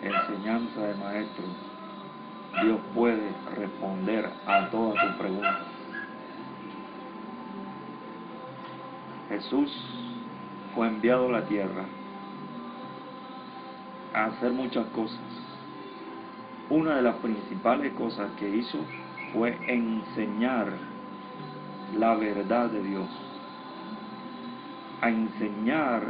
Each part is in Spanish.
enseñanza de maestro, Dios puede responder a todas tus preguntas. Jesús fue enviado a la tierra a hacer muchas cosas. Una de las principales cosas que hizo fue enseñar la verdad de Dios, a enseñar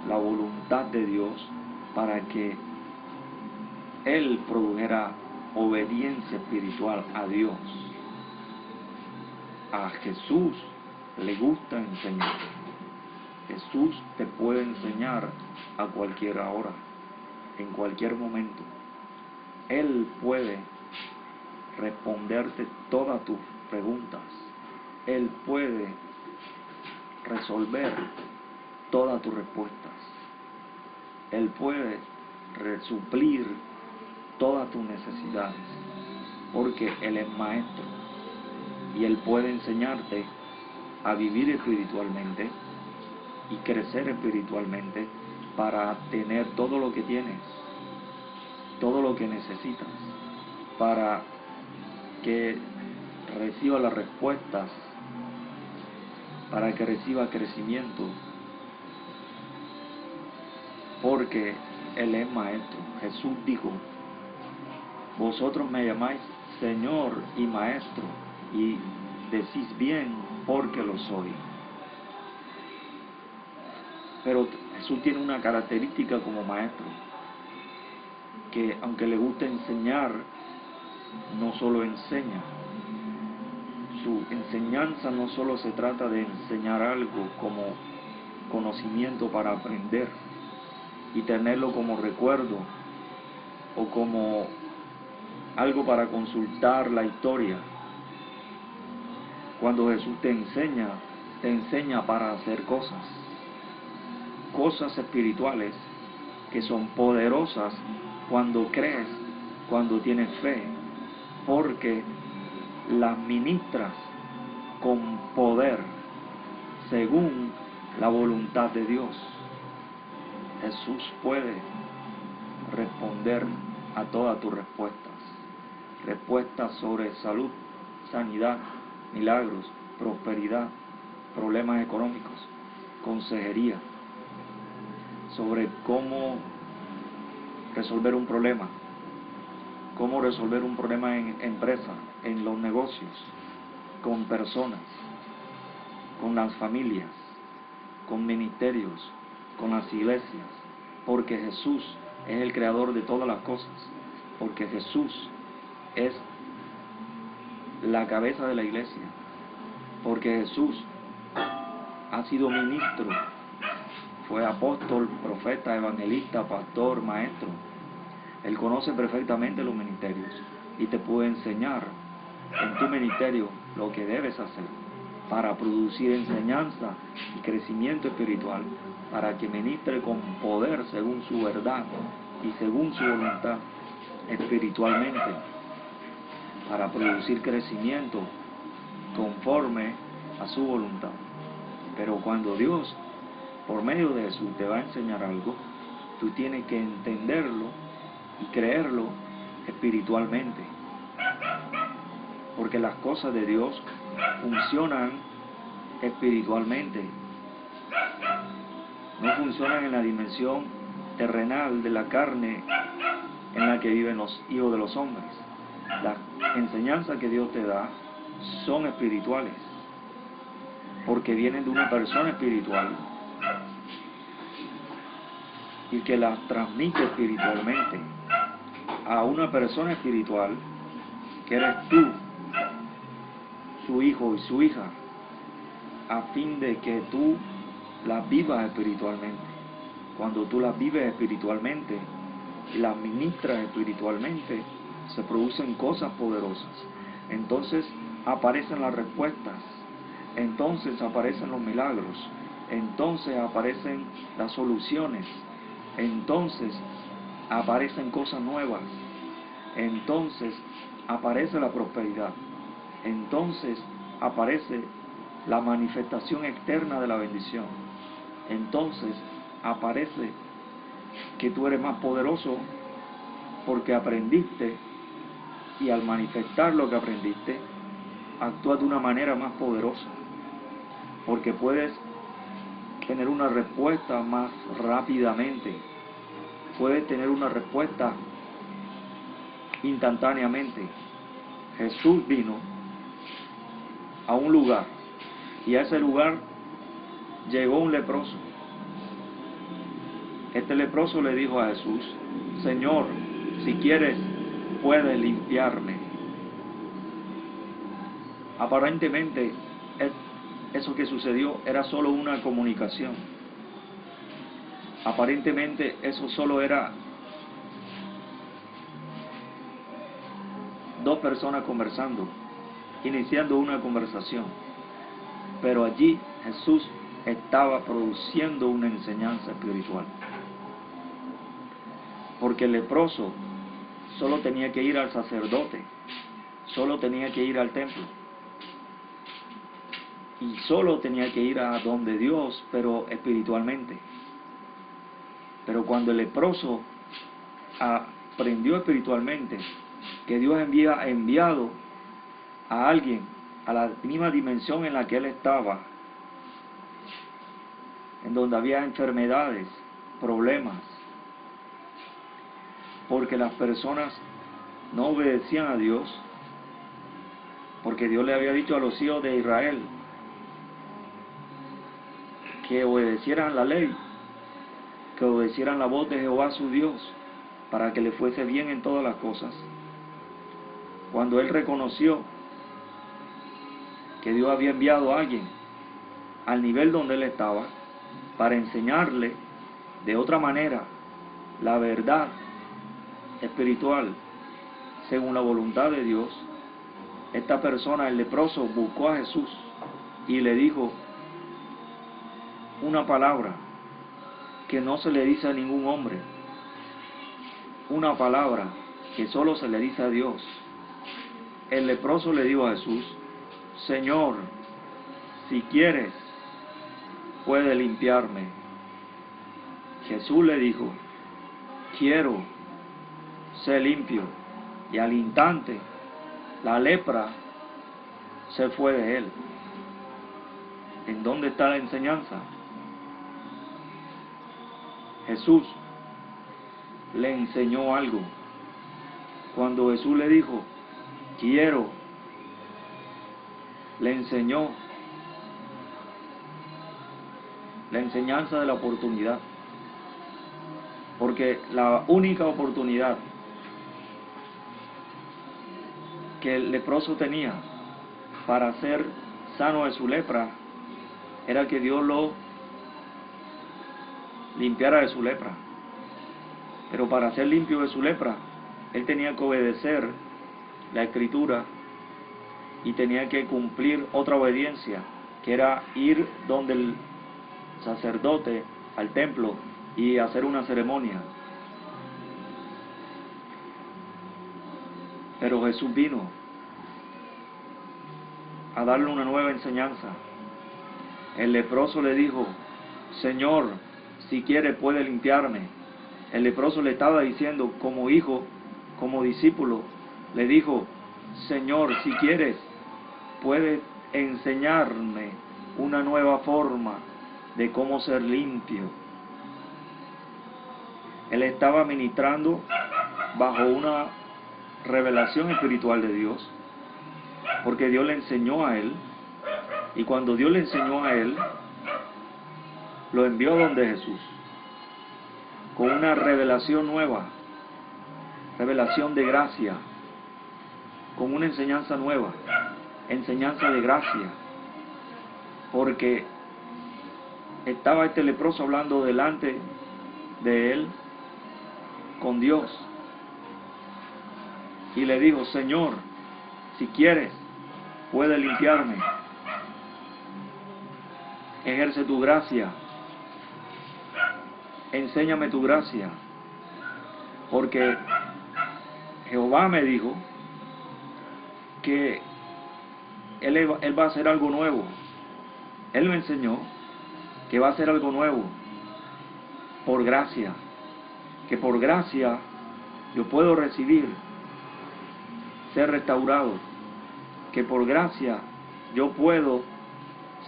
la voluntad de Dios para que Él produjera obediencia espiritual a Dios. A Jesús le gusta enseñar. Jesús te puede enseñar a cualquier hora, en cualquier momento. Él puede responderte todas tus preguntas. Él puede resolver todas tus respuestas. Él puede suplir todas tus necesidades, porque Él es maestro y Él puede enseñarte a vivir espiritualmente y crecer espiritualmente para tener todo lo que tienes, todo lo que necesitas, para que reciba las respuestas, para que reciba crecimiento, porque Él es maestro. Jesús dijo: vosotros me llamáis Señor y Maestro, y decís bien, porque lo soy. Pero Jesús tiene una característica como maestro, que aunque le gusta enseñar, no solo enseña. Su enseñanza no solo se trata de enseñar algo como conocimiento para aprender y tenerlo como recuerdo o como algo para consultar la historia. Cuando Jesús te enseña para hacer cosas espirituales que son poderosas cuando crees, cuando tienes fe, porque las ministras con poder según la voluntad de Dios. Jesús puede responder a todas tus respuestas sobre salud, sanidad, milagros, prosperidad, problemas económicos, consejería, sobre cómo resolver un problema en empresa, en los negocios, con personas, con las familias, con ministerios, con las iglesias, porque Jesús es el creador de todas las cosas, porque Jesús es la cabeza de la iglesia, porque Jesús ha sido ministro, fue apóstol, profeta, evangelista, pastor, maestro. Él conoce perfectamente los ministerios y te puede enseñar en tu ministerio lo que debes hacer para producir enseñanza y crecimiento espiritual, para que ministre con poder según su verdad y según su voluntad espiritualmente, para producir crecimiento conforme a su voluntad. Pero cuando Dios, por medio de Jesús, te va a enseñar algo, tú tienes que entenderlo y creerlo espiritualmente, porque las cosas de Dios funcionan espiritualmente, no funcionan en la dimensión terrenal de la carne en la que viven los hijos de los hombres. Las enseñanzas que Dios te da son espirituales, porque vienen de una persona espiritual y que las transmite espiritualmente a una persona espiritual que eres tú, su hijo y su hija, a fin de que tú las vivas espiritualmente. Cuando tú las vives espiritualmente y las ministras espiritualmente, se producen cosas poderosas. Entonces aparecen las respuestas, entonces aparecen los milagros, entonces aparecen las soluciones, entonces aparecen cosas nuevas, entonces aparece la prosperidad, entonces aparece la manifestación externa de la bendición, entonces aparece que tú eres más poderoso porque aprendiste, y al manifestar lo que aprendiste, actúas de una manera más poderosa, porque puedes tener una respuesta más rápidamente, puedes tener una respuesta instantáneamente. Jesús vino a un lugar, y a ese lugar llegó un leproso. Este leproso le dijo a Jesús: Señor, si quieres, puedes limpiarme. Aparentemente, eso que sucedió era solo una comunicación. Aparentemente, eso solo era dos personas conversando, iniciando una conversación. Pero allí Jesús estaba produciendo una enseñanza espiritual. Porque el leproso solo tenía que ir al sacerdote, solo tenía que ir al templo, y solo tenía que ir a donde Dios, pero espiritualmente. Pero cuando el leproso aprendió espiritualmente que Dios había enviado a alguien a la misma dimensión en la que él estaba, en donde había enfermedades, problemas, porque las personas no obedecían a Dios, porque Dios le había dicho a los hijos de Israel que obedecieran la ley, que obedecieran la voz de Jehová su Dios, para que le fuese bien en todas las cosas. Cuando él reconoció que Dios había enviado a alguien al nivel donde él estaba, para enseñarle de otra manera la verdad espiritual según la voluntad de Dios, esta persona, el leproso, buscó a Jesús y le dijo una palabra que no se le dice a ningún hombre, una palabra que solo se le dice a Dios. El leproso le dijo a Jesús: Señor, si quieres, puede limpiarme. Jesús le dijo: quiero, sé limpio. Y al instante, la lepra se fue de él. ¿En dónde está la enseñanza? Jesús le enseñó algo. Cuando Jesús le dijo: quiero, le enseñó la enseñanza de la oportunidad. Porque la única oportunidad que el leproso tenía para ser sano de su lepra era que Dios lo limpiara de su lepra. Pero para ser limpio de su lepra, él tenía que obedecer la Escritura y tenía que cumplir otra obediencia, que era ir donde el sacerdote, al templo, y hacer una ceremonia. Pero Jesús vino a darle una nueva enseñanza. El leproso le dijo: Señor, si quiere puede limpiarme. El leproso le estaba diciendo como hijo, como discípulo, le dijo: Señor, si quieres puede enseñarme una nueva forma de cómo ser limpio. Él estaba ministrando bajo una revelación espiritual de Dios, porque Dios le enseñó a él, y cuando Dios le enseñó a él, lo envió donde Jesús, con una revelación nueva, revelación de gracia, con una enseñanza nueva, enseñanza de gracia, porque estaba este leproso hablando delante de él con Dios, y le dijo: Señor, si quieres, puede limpiarme. Ejerce tu gracia, enséñame tu gracia, porque Jehová me dijo que Él va a hacer algo nuevo. Él me enseñó que va a hacer algo nuevo por gracia, que por gracia yo puedo recibir, ser restaurado, que por gracia yo puedo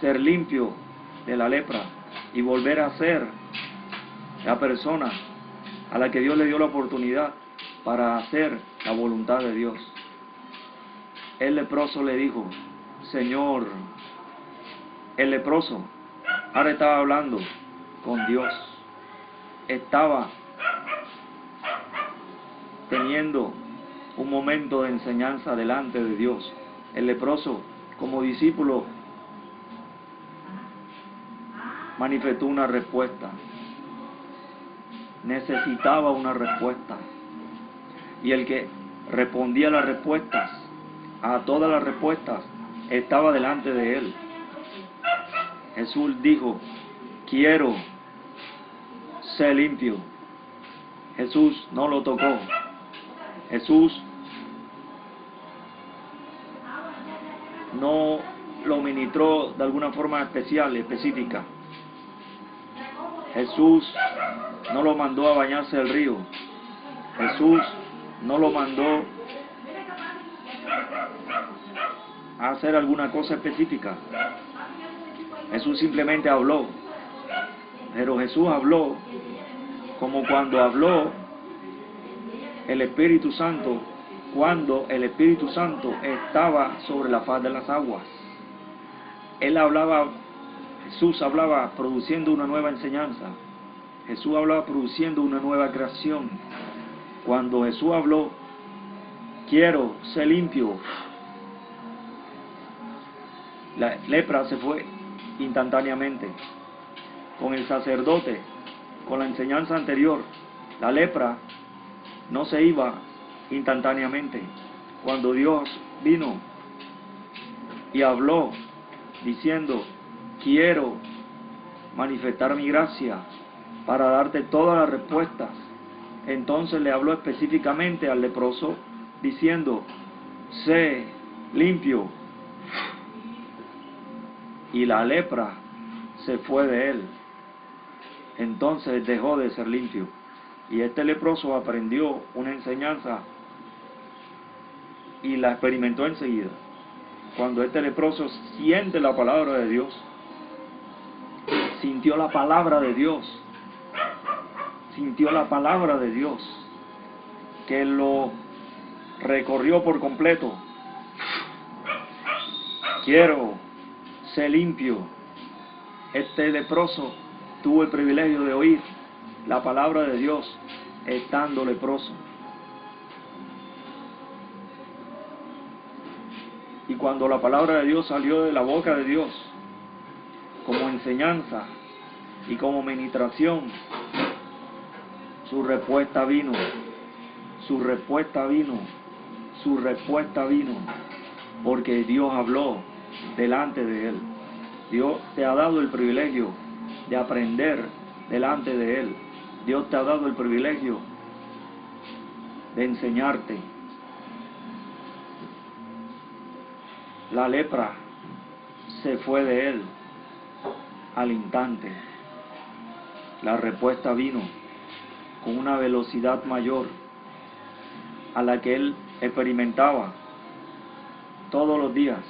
ser limpio de la lepra y volver a ser la persona a la que Dios le dio la oportunidad para hacer la voluntad de Dios. El leproso le dijo, Señor, el leproso ahora estaba hablando con Dios, estaba teniendo un momento de enseñanza delante de Dios. El leproso, como discípulo, manifestó una respuesta. Necesitaba una respuesta. Y el que respondía las respuestas, a todas las respuestas, estaba delante de él. Jesús dijo, quiero ser limpio. Jesús no lo tocó. Jesús no lo ministró de alguna forma especial, específica. Jesús no lo mandó a bañarse del río. Jesús no lo mandó a hacer alguna cosa específica. Jesús simplemente habló. Pero Jesús habló como cuando habló el Espíritu Santo, cuando el Espíritu Santo estaba sobre la faz de las aguas. Él hablaba, Jesús hablaba produciendo una nueva enseñanza. Jesús hablaba produciendo una nueva creación. Cuando Jesús habló, quiero ser limpio, la lepra se fue instantáneamente. Con el sacerdote, con la enseñanza anterior, la lepra no se iba instantáneamente. Cuando Dios vino y habló diciendo, quiero manifestar mi gracia para darte todas las respuestas, entonces le habló específicamente al leproso diciendo, sé limpio. Y la lepra se fue de él. Entonces dejó de ser limpio. Y este leproso aprendió una enseñanza y la experimentó enseguida. Cuando este leproso siente la palabra de Dios, sintió la palabra de Dios, sintió la palabra de Dios, que lo recorrió por completo. Quiero ser limpio. Este leproso tuvo el privilegio de oír la palabra de Dios estando leproso. Y cuando la palabra de Dios salió de la boca de Dios, como enseñanza y como ministración, su respuesta vino, su respuesta vino, su respuesta vino, porque Dios habló delante de él. Dios te ha dado el privilegio de aprender delante de él. Dios te ha dado el privilegio de enseñarte. La lepra se fue de él al instante. La respuesta vino con una velocidad mayor a la que él experimentaba todos los días,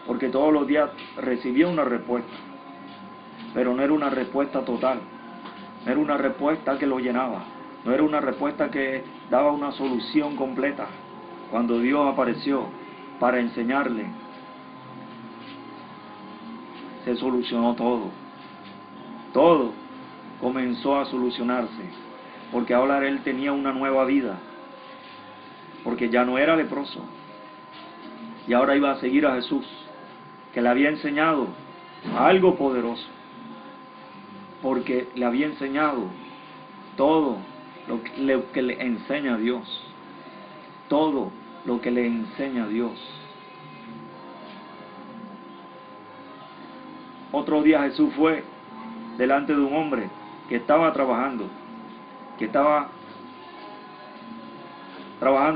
porque todos los días recibía una respuesta, pero no era una respuesta total, no era una respuesta que lo llenaba, no era una respuesta que daba una solución completa. Cuando Dios apareció para enseñarle, se solucionó todo. Todo comenzó a solucionarse, porque ahora él tenía una nueva vida, porque ya no era leproso, y ahora iba a seguir a Jesús, que le había enseñado algo poderoso, porque le había enseñado todo lo que le enseña a Dios, todo lo que le enseña a Dios. Otro día Jesús fue delante de un hombre que estaba trabajando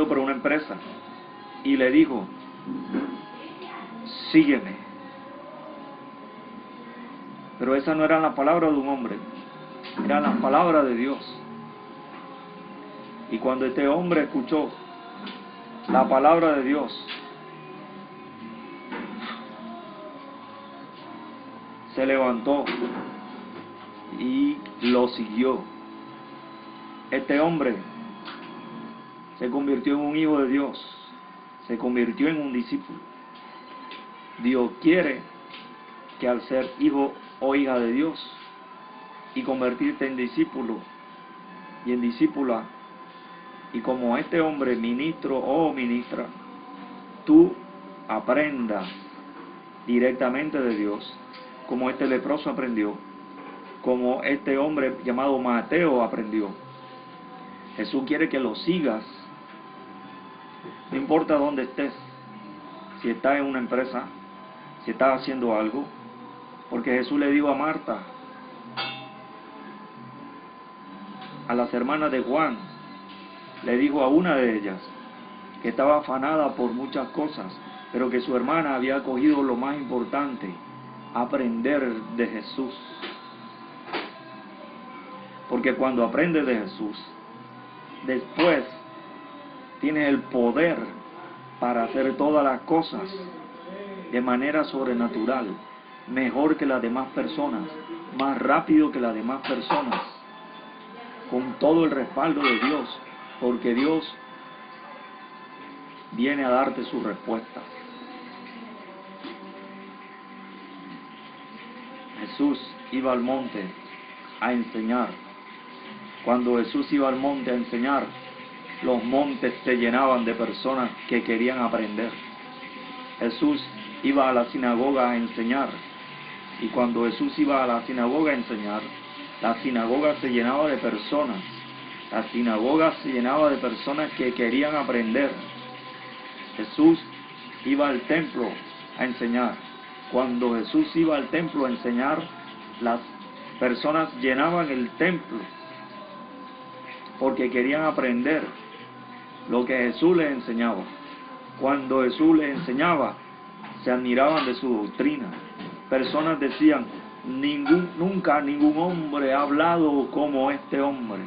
para una empresa, y le dijo, sígueme. Pero esa no era la palabra de un hombre, era la palabra de Dios. Y cuando este hombre escuchó la palabra de Dios, se levantó y lo siguió. Este hombre se convirtió en un hijo de Dios, se convirtió en un discípulo. Dios quiere que al ser hijo o hija de Dios y convertirte en discípulo y en discípula, y como este hombre, ministro o ministra, tú aprendas directamente de Dios, como este leproso aprendió, como este hombre llamado Mateo aprendió. Jesús quiere que lo sigas, no importa dónde estés, si estás en una empresa, si estás haciendo algo, porque Jesús le dijo a Marta, a las hermanas de Juan, le dijo a una de ellas, que estaba afanada por muchas cosas, pero que su hermana había cogido lo más importante, aprender de Jesús. Porque cuando aprendes de Jesús, después tienes el poder para hacer todas las cosas de manera sobrenatural, mejor que las demás personas, más rápido que las demás personas, con todo el respaldo de Dios, porque Dios viene a darte su respuesta. Jesús iba al monte a enseñar. Cuando Jesús iba al monte a enseñar, los montes se llenaban de personas que querían aprender. Jesús iba a la sinagoga a enseñar, y cuando Jesús iba a la sinagoga a enseñar, la sinagoga se llenaba de personas. La sinagoga se llenaba de personas que querían aprender. Jesús iba al templo a enseñar. Cuando Jesús iba al templo a enseñar, las personas llenaban el templo porque querían aprender lo que Jesús les enseñaba. Cuando Jesús les enseñaba, se admiraban de su doctrina. Personas decían, nunca ningún hombre ha hablado como este hombre.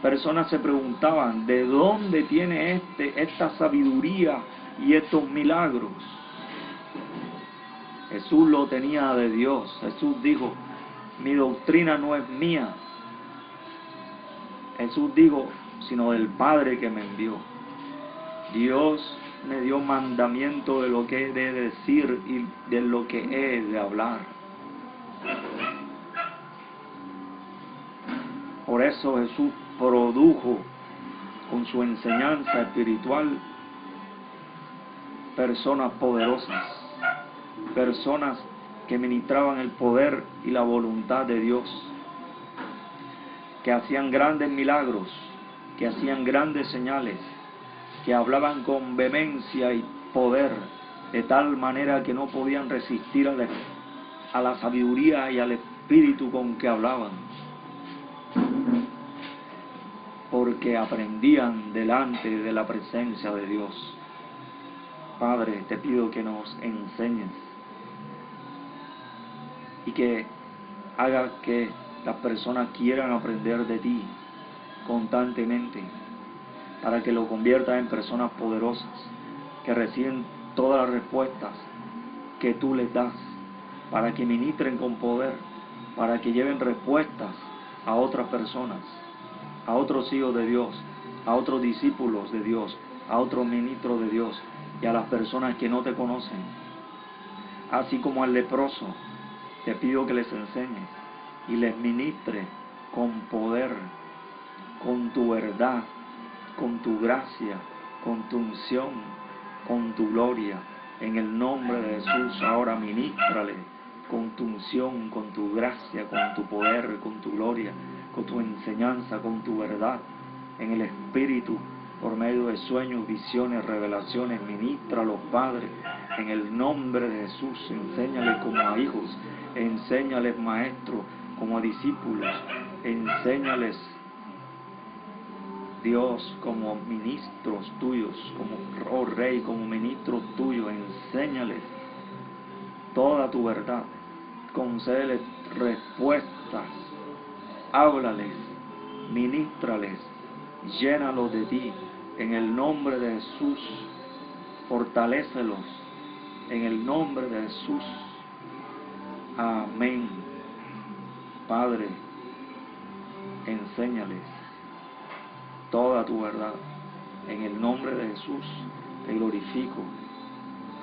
Personas se preguntaban, ¿de dónde tiene esta sabiduría y estos milagros? Jesús lo tenía de Dios. Jesús dijo, mi doctrina no es mía. Jesús dijo, sino del Padre que me envió. Dios me dio mandamiento de lo que he de decir y de lo que he de hablar. Por eso Jesús produjo con su enseñanza espiritual personas poderosas, personas que ministraban el poder y la voluntad de Dios, que hacían grandes milagros, que hacían grandes señales, que hablaban con vehemencia y poder, de tal manera que no podían resistir a la sabiduría y al espíritu con que hablaban, porque aprendían delante de la presencia de Dios. Padre, te pido que nos enseñes y que hagas que las personas quieran aprender de ti constantemente, para que lo conviertas en personas poderosas, que reciben todas las respuestas que tú les das, para que ministren con poder, para que lleven respuestas a otras personas, a otros hijos de Dios, a otros discípulos de Dios, a otros ministros de Dios y a las personas que no te conocen. Así como al leproso, te pido que les enseñes y les ministre con poder, con tu verdad, con tu gracia, con tu unción, con tu gloria. En el nombre de Jesús, ahora ministrale con tu unción, con tu gracia, con tu poder, con tu gloria, con tu enseñanza, con tu verdad, en el Espíritu, por medio de sueños, visiones, revelaciones. Ministra a Padre, en el nombre de Jesús. Enséñales como a hijos, enséñales, maestros, como a discípulos, enséñales, Dios, como ministros tuyos, como oh Rey, como ministros tuyos. Enséñales toda tu verdad, concédeles respuestas, háblales Ministrales, llénalos de ti, en el nombre de Jesús. Fortalécelos, en el nombre de Jesús. Amén. Padre, enséñales toda tu verdad. En el nombre de Jesús te glorifico.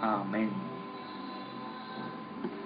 Amén.